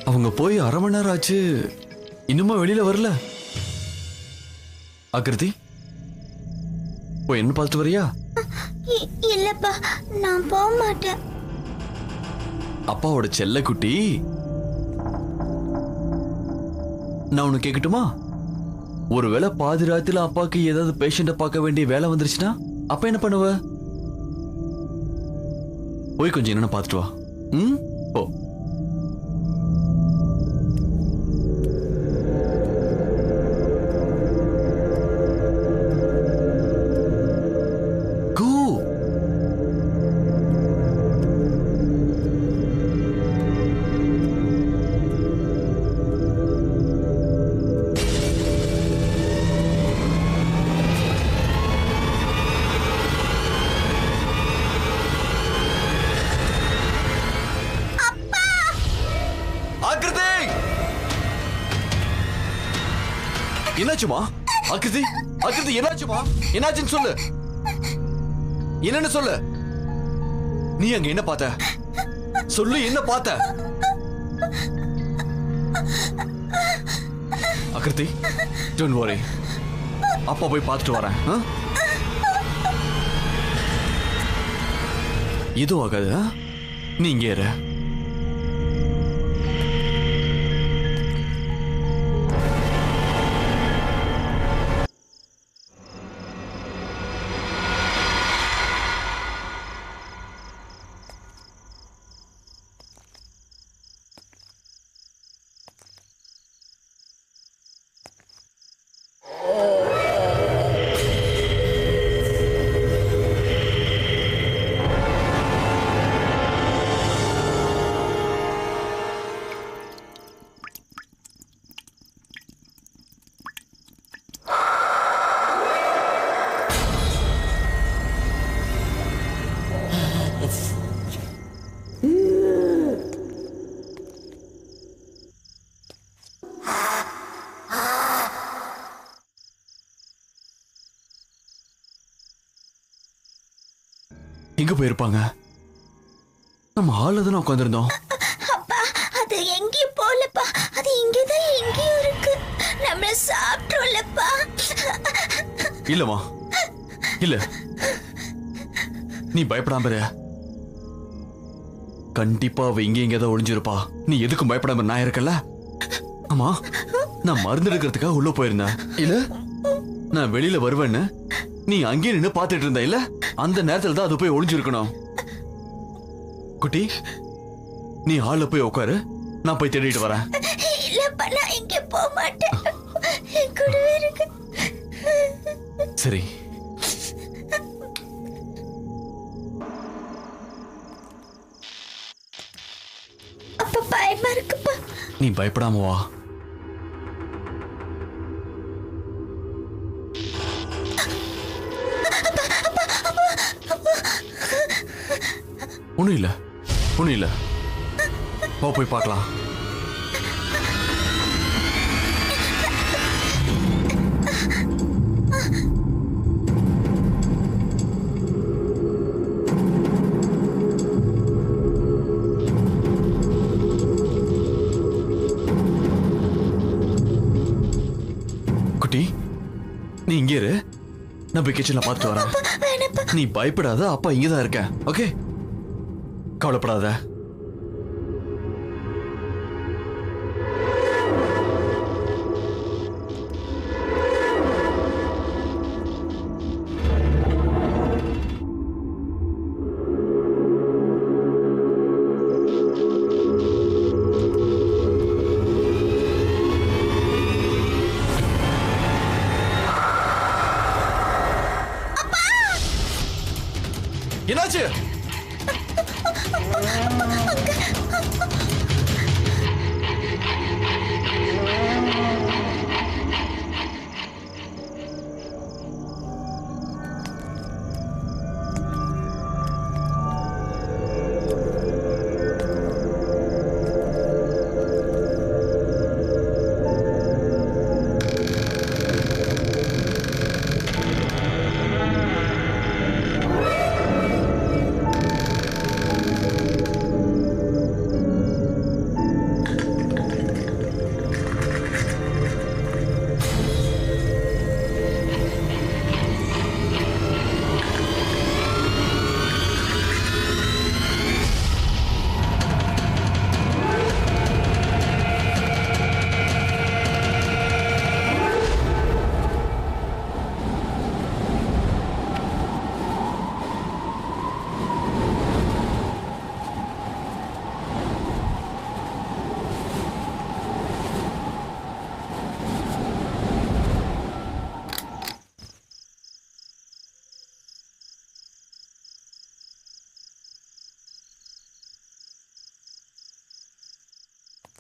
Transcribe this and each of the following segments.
அவங்க போய் அரை மணி நேரம் ஆச்சு, இன்னுமா வெளியில வரல? ஆக்கிருதி, போய் என்ன பார்த்துட்டு வரியா? இல்லப்பா, நான் போக மாட்டேன். அப்பாவோட செல்ல குட்டி, நான் உனக்கு கேட்கட்டுமா? ஒருவேளை பாதி ராத்திரில அப்பாக்கு ஏதாவது பேஷண்ட பார்க்க வேண்டிய வேலை வந்துருச்சுன்னா அப்ப என்ன பண்ணுவ? போய் கொஞ்சம் என்னன்னு பார்த்துட்டு வா. ம், போ. என்னாச்சுமா? ஆக்கிருதி, ஆக்கிருதி, என்னாச்சுமா? என்னாச்சுன்னு சொல்லு. என்னன்னு சொல்லு. நீ அங்க என்ன பார்த்த? சொல்லு, என்ன பார்த்த? ஆக்கிருதி, டோன்ட் வரி, அப்பா போய் பார்த்துட்டு வரேன். எதுவும் ஆகாது, நீ இங்கே இரு. எங்க போயிருப்பாங்க? நம்ம ஹால்ல தானே உட்காந்துருந்தோம். அப்பா, அது எங்கேயும் போலப்பா, அது இங்கதான் எங்கேயும் இருக்கு. நம்ம சாப்பிட்டோம்லப்பா. இல்லம்மா, இல்ல, நீ பயப்படாம இரு. கண்டிப்பா அவ இங்க எங்கேயாவது ஒளிஞ்சிருப்பா. நீ எதுக்கும் பயப்படாம நான் இருக்கல. ஆமா, நான் மருந்து எடுக்கிறதுக்காக உள்ள போயிருந்தேன். இல்ல, நான் வெளியில வருவேன்னு நீ அங்கேயே நின்று பாத்துட்டு இருந்த. இல்ல, அந்த நேரத்துல தான் அது போய் ஒளிஞ்சிருக்கணும். குட்டி, நீ ஹால்ல போய் உட்காரு, நான் போய் தேடிட்டு வரேன். இல்லப்பா, நான் இங்க போக மாட்டேன். கூடவே இருக்கு. சரி. அப்ப பயமா இருக்குப்பா. நீ பயப்படாம வா. ஒண்ணும் இல்ல, ஒண்ணும் இல்ல, வா போய் பார்க்கலாம். குட்டி, நீ இங்கே இரு, நான் போய் கிச்சன்ல பார்த்துட்டு வரேன். நீ பயப்படாத, அப்பா இங்கதான் இருக்கேன். ஓகே, கவலைப்படாத. என்னாச்சு?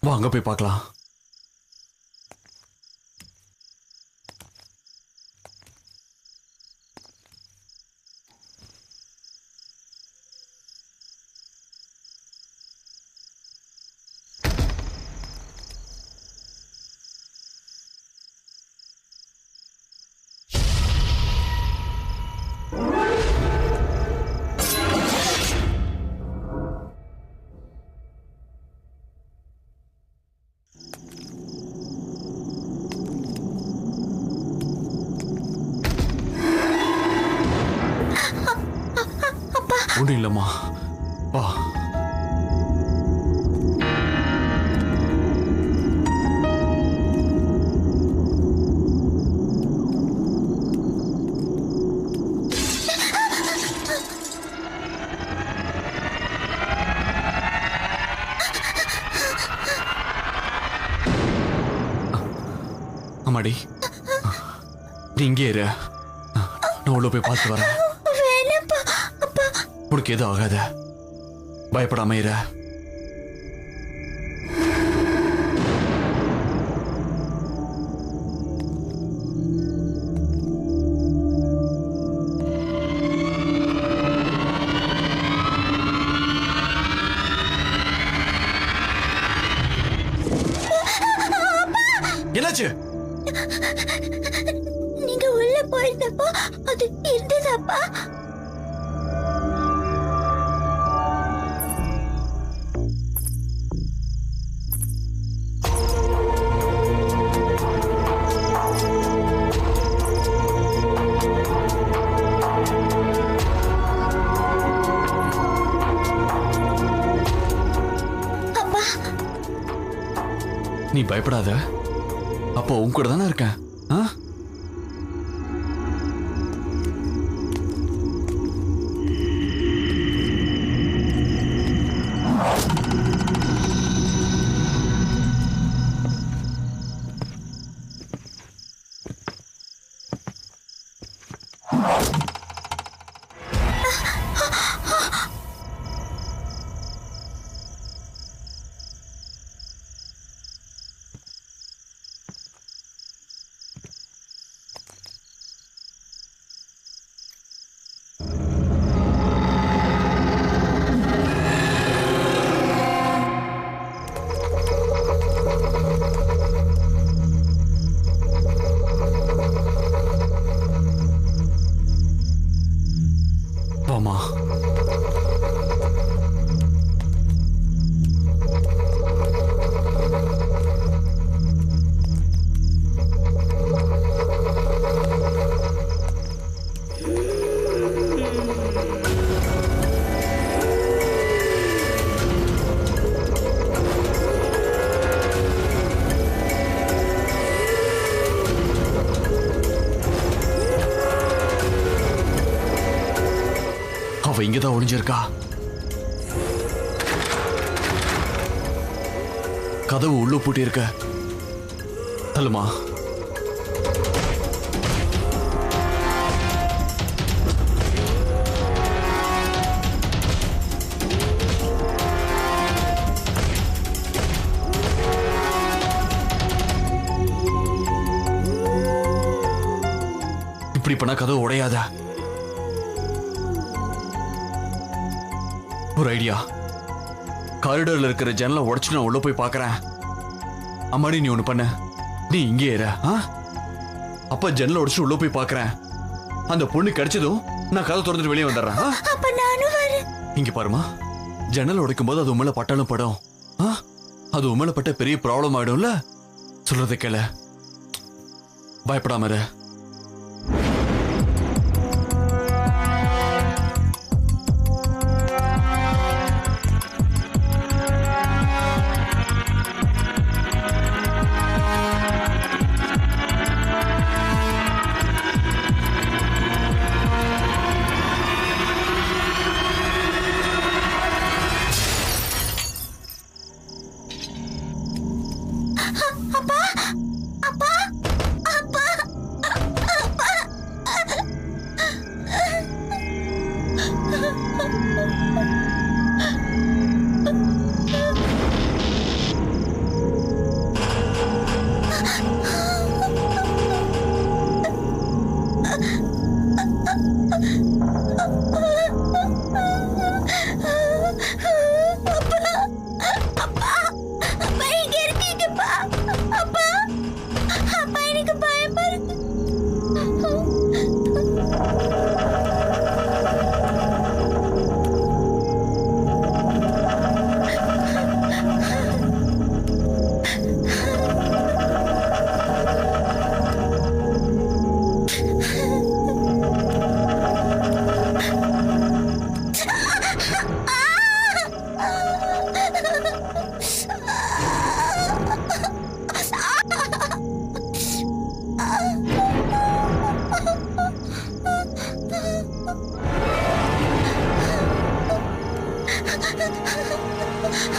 வாங்க போய் பார்க்கலாம். ஒன்றும் இல்லம்மா, வா. அம்மாடி, நீ இங்கே இரு, நான் உள்ள போய் பார்த்து வரேன். உனக்கு எதுவும் ஆகாத, பயப்படாம இரு. என்னாச்சு? நீங்க உள்ள போயிருந்தப்போ அது இருந்ததாப்பா? நீ பயப்படாத, அப்போ உன் கூட தானே இருக்கேன். வாமா. அவ இங்கதான் ஒளிஞ்சிருக்கா. கதவு உள்ள பூட்டி இருக்க. தள்ளுமா. இப்படி பண்ணா கதவு உடையாத. ஒரு ஐடியா. காரிடோர்ல இருக்கிற ஜன்னலை உடைச்சு நான் உள்ள போய் பார்க்கறேன். அம்மாடி, நீ ஒண்ணு பண்ண, நீ இங்கே இரு. அப்ப ஜன்னலை உடைச்சு உள்ள போய் பார்க்கறேன். அந்த பொண்ணு கிடைச்சதும் நான் கதை திறந்துட்டு வெளியே வந்துடுறேன். அப்ப நானும் வரேன். இங்க பாருமா, ஜன்னல் உடைக்கும் போது அது உண்மையில பட்டாலும் படும். அது உண்மையில பட்ட பெரிய ப்ராப்ளம் ஆயிடும்ல. சொல்றதை கேள, பயப்படாம இரு. அப்பா, அப்பா, அப்பா.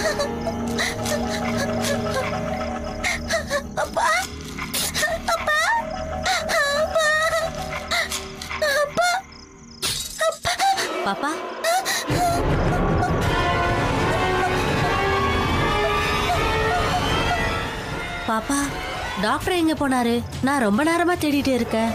அப்பா அப்பா அப்பா அப்பா பாப்பா பாப்பா டாக்டர் எங்க போனாரு? நான் ரொம்ப நேரமா தேடிட்டு இருக்கேன்.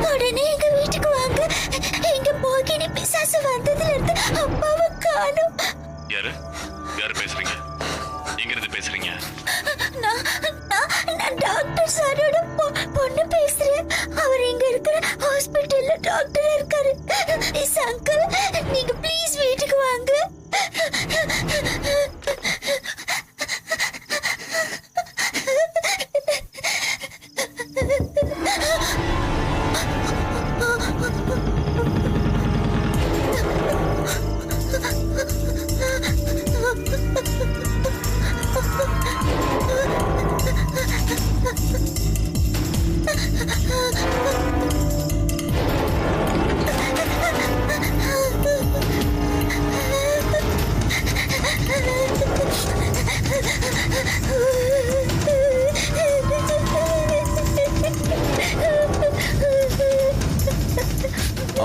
உடனே எங்க வீட்டுக்கு வாங்க. எங்க மோகினி பிசாசு வந்ததுல இருந்து அப்பாவை காணோம். யாரு யாரு பேசுறீங்க? எங்க இருந்து பேசுறீங்க? நான் டாக்டர் சாரோட பொண்ணு பேசுறேன். அவர் இங்க இருக்கிற ஹாஸ்பிட்டல்ல டாக்டர் இருக்காரு. மிஸ் அங்கிள், நீங்க ப்ளீஸ் வீட்டுக்கு வாங்க.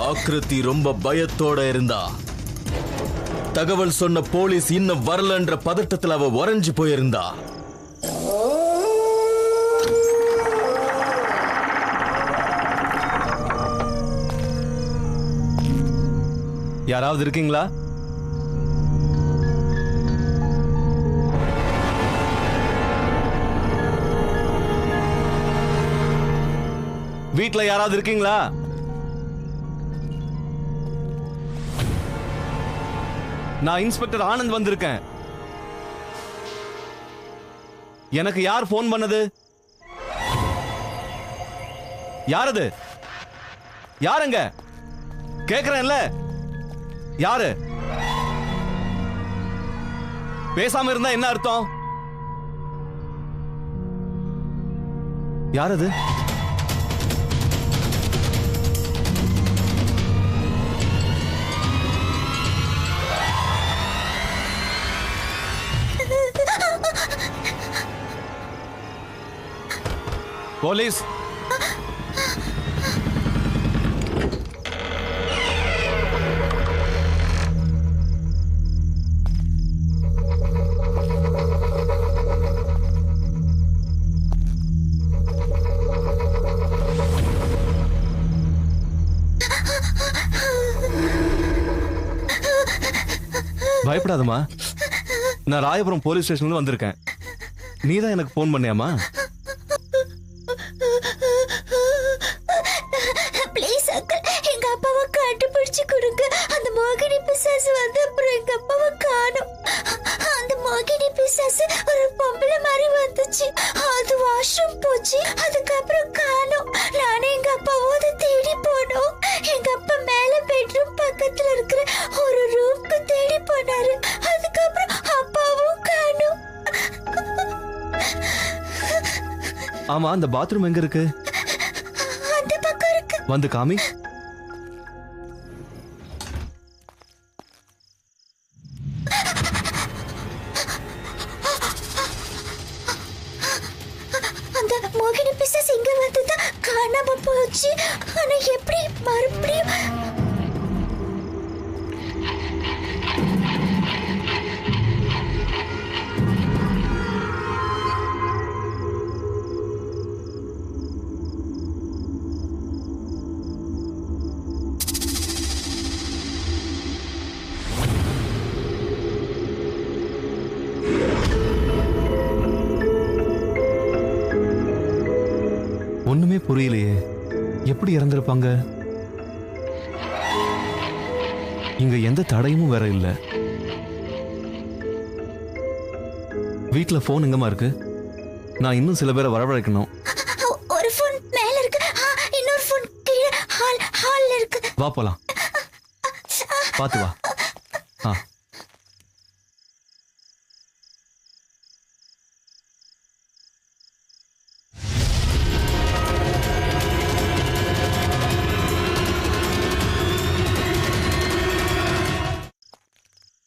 ஆக்ருதி ரொம்ப பயத்தோட இருந்தா. தகவல் சொன்ன போலீஸ் இன்னும் வரலன்ற பதட்டத்தில் அவ உறைஞ்சு போயிருந்தா. யாராவது இருக்கீங்களா? வீட்ல யாராவது இருக்கீங்களா? நான் இன்ஸ்பெக்டர் ஆனந்த் வந்திருக்கேன். எனக்கு யார் போன் பண்ணது? யாரது? யாருங்க? கேக்குறேன்ல, யாரு? பேசாம இருந்தா என்ன அர்த்தம்? யாரது? போலீஸ். பயப்படாதம்மா, நான் ராயபுரம் போலீஸ் ஸ்டேஷன்ல வந்திருக்கேன். நீதான் எனக்கு போன் பண்ணியாமா? ப்ளீஸ் அங்கிள், எங்க அப்பாவை கண்டுபிடிச்சு கொடுங்க. அந்த மோகினி பிசாசு வந்து அப்புறம் எங்க அப்பாவை காணோம். அந்த மோகினி பிசாசு ஒரு பொம்பளை மாதிரி வந்துச்சு. அது வாஷ்ரூம் போச்சு. அதுக்கப்புறம் காணோம். நானே எங்க அப்பாவும் அதை தேடி போனோம். எங்க அப்பா மேல பெட்ரூம் பக்கத்துல இருக்கிற ஒரு ரூம்க்கு தேடி போனாரு. அதுக்கப்புறம் அப்பாவும் காணோம். ஆமா, அந்த பாத்ரூம் எங்க இருக்கு? அந்த பக்கம் இருக்கு. வந்து காமி. போச்சு. ஆனா எப்படி மறுபடியும் ஒண்ணுமே புரியலையே. எப்படி இறந்திருப்பாங்க? இங்க எந்த தடையும் வேற இல்ல. வீட்ல போன் எங்கம்மா இருக்கு? நான் இன்னும் சில பேரை வரவழைக்கணும். ஒரு ஃபோன் மேல இருக்கு, இன்னொரு ஃபோன் கீழே ஹால்ல இருக்கு. வா போலாம். பாத்து வா.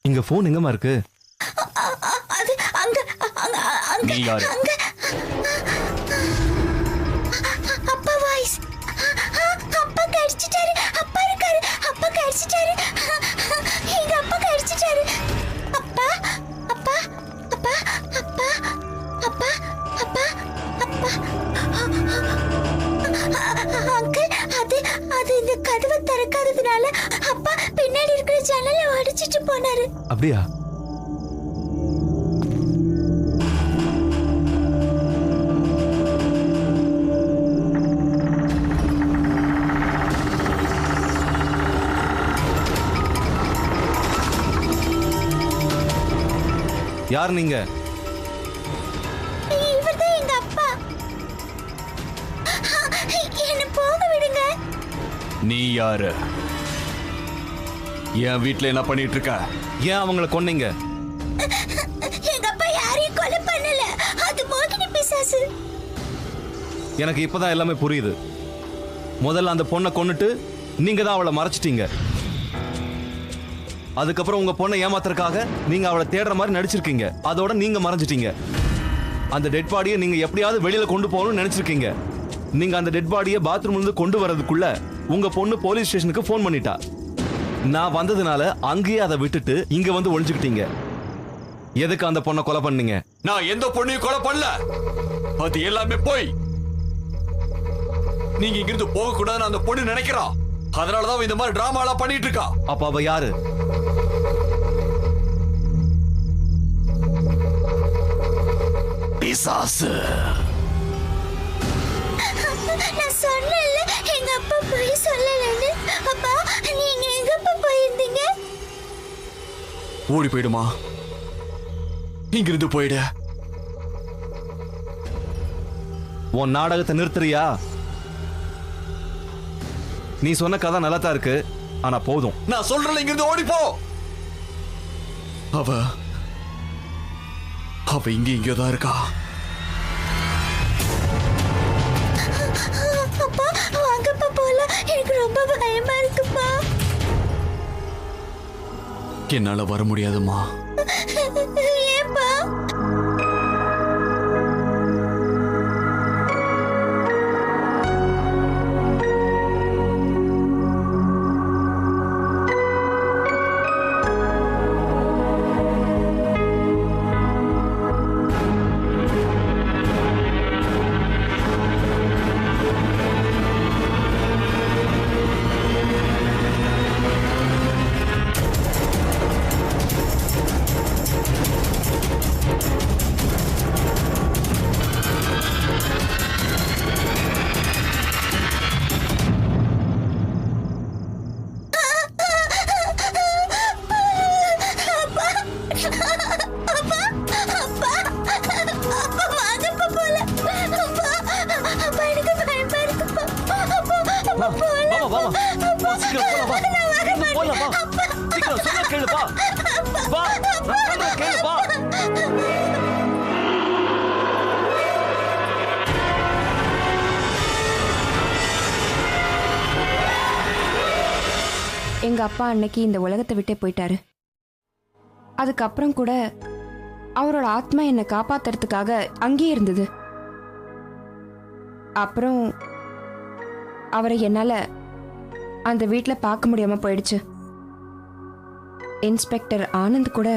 இங்க போன் எங்கம்மா இருக்கு? அது அங்க அங்க அங்க நீ யாரு? அங்க. அப்பா வாய்ஸ். அப்பா கடிச்சிட்டாரு. அப்பா இருக்காரு. அப்பா கடிச்சிட்டாரு. எங்க அப்பா கடிச்சிட்டாரு. அப்பா அப்பா அப்பா அப்பா அப்பா அப்பா அப்பா. அங்கிள், அது அது இந்த கதவை திறக்காததுனால அப்பா பின்னாடி இருக்கிற ஜன்னலை உடைச்சிட்டு போனாரு. அப்படியா? யார் நீங்க? இவர்தான் எங்க அப்பா. என்ன போக விடுங்க. நீ யாரு? என் வீட்ல என்ன பண்ணிட்டு இருக்க? ஏன் அவங்கள கொன்னீங்க? எங்க அப்பா யாரையும் கொலை பண்ணல. அது மோகினி பிசாசு. எனக்கு இப்பதான் எல்லாமே புரியுது. முதல்ல அந்த பொண்ணை கொன்னுட்டு நீங்க தான் அவளை மறைச்சிட்டீங்க. அதுக்கப்புறம் உங்க பொண்ணை ஏமாத்துறதுக்காக நீங்க அவளை தேடுற மாதிரி நடிச்சிருக்கீங்க. அதோட நீங்க மறைஞ்சிட்டீங்க. அந்த டெட் பாடியை நீங்க எப்படியாவது வெளியில கொண்டு போகணும்னு நினைச்சிருக்கீங்க. நீங்க அந்த டெட் பாடியை பாத்ரூம்ல இருந்து கொண்டு வரதுக்குள்ள உங்க பொண்ணு போலீஸ் ஸ்டேஷனுக்கு போன் பண்ணிட்டா. நான் வந்ததுனால அங்கேயே அதை விட்டுட்டு இங்க வந்து ஒளிஞ்சுக்கிட்டீங்க. எதுக்கு அந்த பொண்ணை கொலை பண்ணீங்க? நான் எந்த பொண்ணையும் கொலை பண்ணல. அது எல்லாமே போய். நீங்க இங்கிருந்து போக கூடாதுன்னு அந்த பொண்ணு நினைக்கிறா. அதனாலதான் அவ இந்த மாதிரி டிராமா எல்லாம் பண்ணிட்டு இருக்கா. அப்ப அவ யாரு? பிசாசு. நான் சொன்னேன்ல எங்க அப்பா போய் சொல்லலன்னு. அப்பா, நீங்க எங்க அப்பா போயிருந்தீங்க? ஓடி போயிடுமா. இங்கிருந்து போயிடு. உன் நாடகத்தை நிறுத்துறியா? நீ சொன்ன கதை நல்லா தான் இருக்கு. ஆனா போதும். நான் சொல்றேன், இங்கிருந்து ஓடி போ. அவ இங்க இங்கதான் இருக்கா. அப்பா, வாங்கப்பா போலாம். எனக்கு ரொம்ப பயமா இருக்குப்பா. என்னால வர முடியாதுமா. ஏப்பா? எங்க அப்பா அன்னைக்கு இந்த உலகத்தை விட்டே போயிட்டாரு. அதுக்கப்புறம் கூட அவரோட ஆத்மா என்னை காப்பாத்துறதுக்காக அங்கேயே இருந்தது. அப்புறம் அவரை என்னால அந்த வீட்டில் பார்க்க முடியாம போயிடுச்சு. இன்ஸ்பெக்டர் ஆனந்த் கூட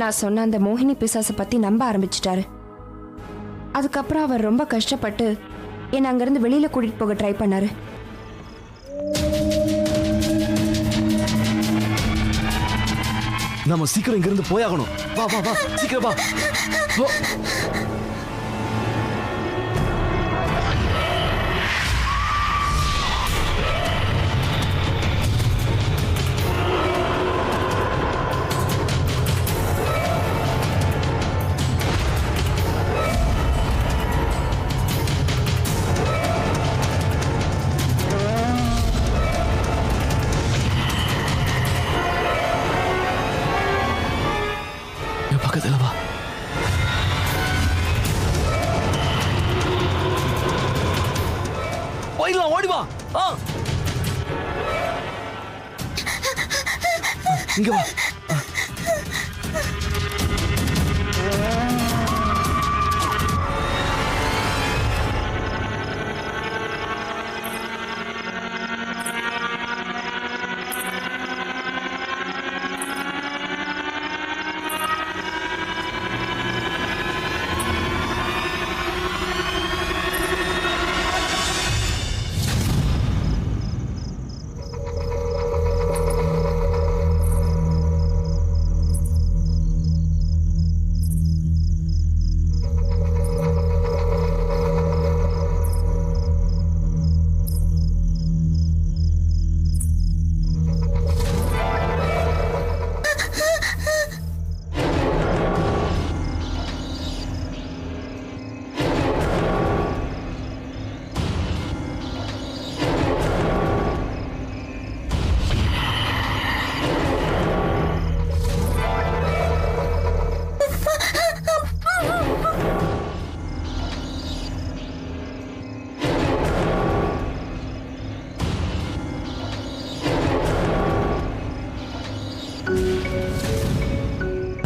நான் சொன்ன அந்த மோகினி பிசாசை பத்தி நம்ப ஆரம்பிச்சிட்டாரு. அதுக்கப்புறம் அவர் ரொம்ப கஷ்டப்பட்டு என்னை அங்கிருந்து வெளியில கூட்டிட்டு போக ட்ரை பண்ணாரு. நம்ம சீக்கிரம் இங்கிருந்து போயாகணும். வா வா வா, சீக்கிரம் வா. பக்கத்துல வா. போயிடலாம், ஓடி வா. இங்க வா.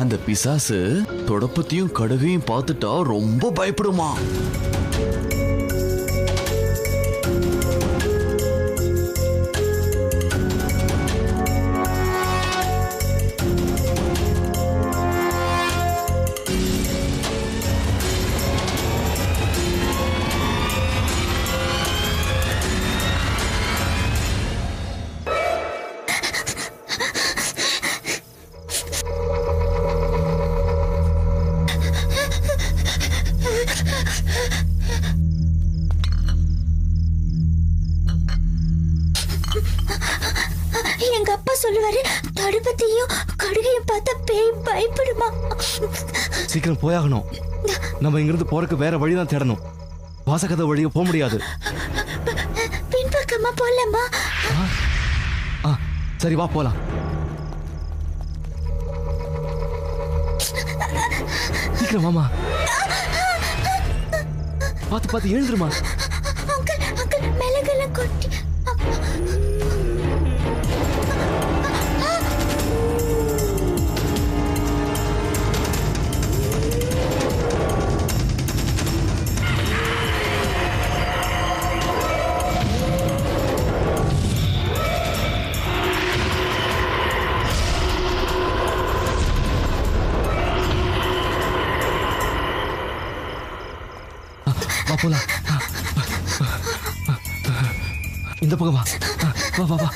அந்த பிசாசு தொடப்பத்தையும் கடுகையும் பார்த்துட்டா ரொம்ப பயப்படுமா. எங்க அப்பா சொல்லுவாரு, தடுப்பத்தையும் கடுகையும் பார்த்தா பேய் பயப்படுமா. சீக்கிரம் போயாகணும். நம்ம இங்கிருந்து போறதுக்கு வேற வழிதான் தேடணும். வாசகத வழிய போக முடியாது. பின்பக்கமா போலாமா? சரி வா போலாம். சீக்கிரம் வாமா. பார்த்து பார்த்து எழுந்துருமா. அங்கிள் அங்கிள் மிளகெல்லாம் கொட்டி. போலாம். இந்த பக்கம் வா. வா வா வா.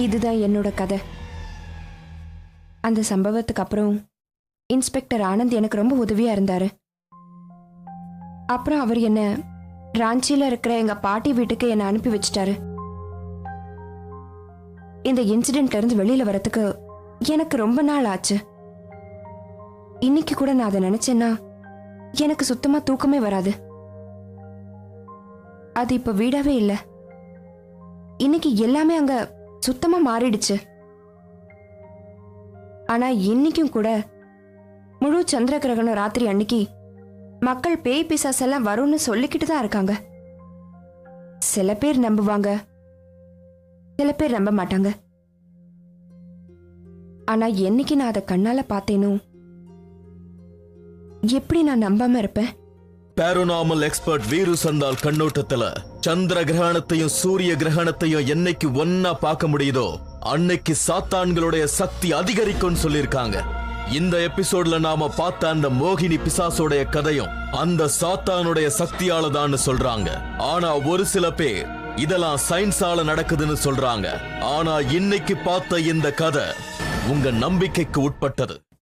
இதுதான் என்னோட கதை. அந்த சம்பவத்துக்கு அப்புறம் இன்ஸ்பெக்டர் ஆனந்த் எனக்கு ரொம்ப உதவியா இருந்தாரு. அப்புறம் அவர் என்ன ராஞ்சியில இருக்கிற எங்க பாட்டி வீட்டுக்கு என்ன அனுப்பி வச்சிட்டாரு. இந்த இன்சிடென்ட்ல இருந்து வெளியில வரதுக்கு எனக்கு ரொம்ப நாள் ஆச்சு. இன்னைக்கு கூட நான் அதை நினைச்சேன்னா எனக்கு சுத்தமா தூக்கமே வராது. அது இப்ப வீடாவே இல்லை. இன்னைக்கு எல்லாமே அங்க சுத்தமா மாறிடுச்சு. ஆனா இன்னைக்கும் கூட முழு சந்திர கிரகணம் ராத்திரி அன்னைக்கு மக்கள் பேய் பிசாசெல்லாம் வரும்னு சொல்லிக்கிட்டு தான் இருக்காங்க. சில பேர் நம்புவாங்க, சில பேர் நம்ப மாட்டாங்க. ஆனா என்னைக்கு நான் அதை கண்ணால பார்த்தேனோ எப்படி நான் நம்பாம இருப்பேன்? பாராநார்மல் எக்ஸ்பர்ட் வீரு சந்தால் கண்ணோட்டத்துல சந்திர கிரகணத்தையும் சூரிய கிரகணத்தையும் என்னைக்கு ஒன்னா பார்க்க முடியுதோ அன்னைக்கு சாத்தான்களுடைய சக்தி அதிகரிக்கும்னு சொல்லிருக்காங்க. இந்த எபிசோட்ல நாம பார்த்த அந்த மோகினி பிசாசோடைய கதையும் அந்த சாத்தானுடைய சக்தியால தான் சொல்றாங்க. ஆனா ஒரு சில பேர் இதெல்லாம் சயின்ஸால நடக்குதுன்னு சொல்றாங்க. ஆனா இன்னைக்கு பார்த்த இந்த கதை உங்க நம்பிக்கைக்கு உட்பட்டது.